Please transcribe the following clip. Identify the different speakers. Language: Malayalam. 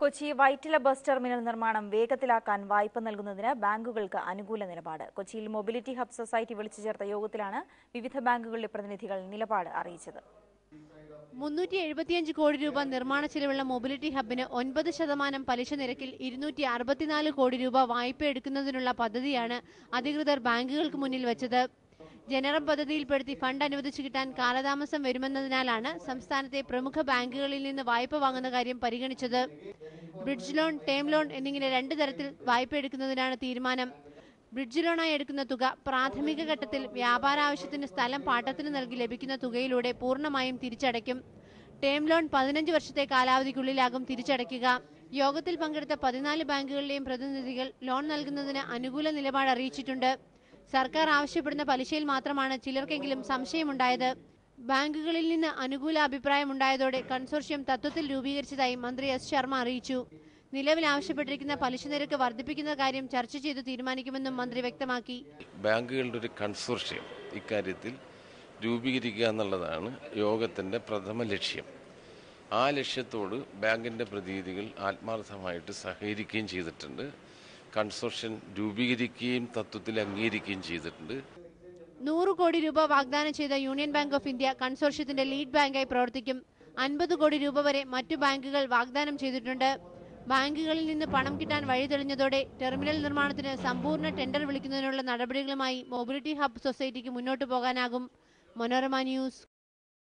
Speaker 1: കൊച്ചി വൈറ്റില ബസ് ടെർമിനൽ നിർമ്മാണം വേഗത്തിലാക്കാൻ വായ്പ നൽകുന്നതിന് ബാങ്കുകൾക്ക് അനുകൂല നിലപാട്. കൊച്ചിയിൽ മൊബിലിറ്റി ഹബ് സൊസൈറ്റി വിളിച്ചു ചേർത്ത യോഗത്തിലാണ് വിവിധ ബാങ്കുകളിലെ പ്രതിനിധികൾ നിലപാട് അറിയിച്ചത്.
Speaker 2: 375 കോടി രൂപ നിർമ്മാണ ചെലവുള്ള മൊബിലിറ്റി ഹബിന് 9% പലിശ നിരക്കിൽ 264 കോടി രൂപ വായ്പ എടുക്കുന്നതിനുള്ള പദ്ധതിയാണ് അധികൃതർ ബാങ്കുകൾക്ക് മുന്നിൽ വെച്ചത്. ജനറം പദ്ധതിയിൽപ്പെടുത്തി ഫണ്ട് അനുവദിച്ചു കിട്ടാൻ കാലതാമസം വരുമെന്നതിനാലാണ് സംസ്ഥാനത്തെ പ്രമുഖ ബാങ്കുകളിൽ നിന്ന് വായ്പ വാങ്ങുന്ന കാര്യം പരിഗണിച്ചത്. ബ്രിഡ്ജ് ലോൺ, ടേം ലോൺ എന്നിങ്ങനെ 2 തരത്തിൽ വായ്പ എടുക്കുന്നതിനാണ് തീരുമാനം. ബ്രിഡ്ജ് ലോണായി എടുക്കുന്ന തുക പ്രാഥമിക ഘട്ടത്തിൽ വ്യാപാരാവശ്യത്തിന് സ്ഥലം പാട്ടത്തിന് നൽകി ലഭിക്കുന്ന തുകയിലൂടെ പൂർണ്ണമായും തിരിച്ചടയ്ക്കും. ടേം ലോൺ 15 വർഷത്തെ കാലാവധിക്കുള്ളിലാകും തിരിച്ചടയ്ക്കുക. യോഗത്തിൽ പങ്കെടുത്ത 14 ബാങ്കുകളിലെയും പ്രതിനിധികൾ ലോൺ നൽകുന്നതിന് അനുകൂല നിലപാട് അറിയിച്ചിട്ടുണ്ട്. സർക്കാർ ആവശ്യപ്പെടുന്ന പലിശയിൽ മാത്രമാണ് ചിലർക്കെങ്കിലും സംശയമുണ്ടായത്. ബാങ്കുകളിൽ നിന്ന് അനുകൂല അഭിപ്രായമുണ്ടായതോടെ കൺസോർഷ്യം തത്വത്തിൽ രൂപീകരിച്ചതായി മന്ത്രി എസ് ശർമ്മ അറിയിച്ചു. നിലവിൽ ആവശ്യപ്പെട്ടിരിക്കുന്ന പലിശ നിരക്ക് വർദ്ധിപ്പിക്കുന്ന കാര്യം ചർച്ച ചെയ്ത് തീരുമാനിക്കുമെന്നും മന്ത്രി വ്യക്തമാക്കി.
Speaker 3: ബാങ്കുകളുടെ ഒരു കൺസോർഷ്യം ഇക്കാര്യത്തിൽ രൂപീകരിക്കുക എന്നുള്ളതാണ് യോഗത്തിന്റെ പ്രഥമ ലക്ഷ്യം. ആ ലക്ഷ്യത്തോട് ബാങ്കിന്റെ പ്രതിനിധികൾ ആത്മാർത്ഥമായിട്ട് സഹകരിക്കുകയും ചെയ്തിട്ടുണ്ട്. കൺസോർഷ്യം രൂപീകരിക്കുകയും തത്വത്തിൽ അംഗീകരിക്കുകയും ചെയ്തിട്ടുണ്ട്.
Speaker 2: 100 കോടി രൂപ വാഗ്ദാനം ചെയ്ത യൂണിയൻ ബാങ്ക് ഓഫ് ഇന്ത്യ കൺസോർഷ്യത്തിന്റെ ലീഡ് ബാങ്കായി പ്രവർത്തിക്കും. 50 കോടി രൂപ വരെ മറ്റു ബാങ്കുകൾ വാഗ്ദാനം ചെയ്തിട്ടുണ്ട്. ബാങ്കുകളിൽ നിന്ന് പണം കിട്ടാൻ വഴി തെളിഞ്ഞതോടെ ടെർമിനൽ നിർമ്മാണത്തിന് സമ്പൂർണ്ണ ടെൻഡർ വിളിക്കുന്നതിനുള്ള നടപടികളുമായി മൊബിലിറ്റി ഹബ് സൊസൈറ്റിക്ക് മുന്നോട്ടു പോകാനാകും. മനോരമ ന്യൂസ്.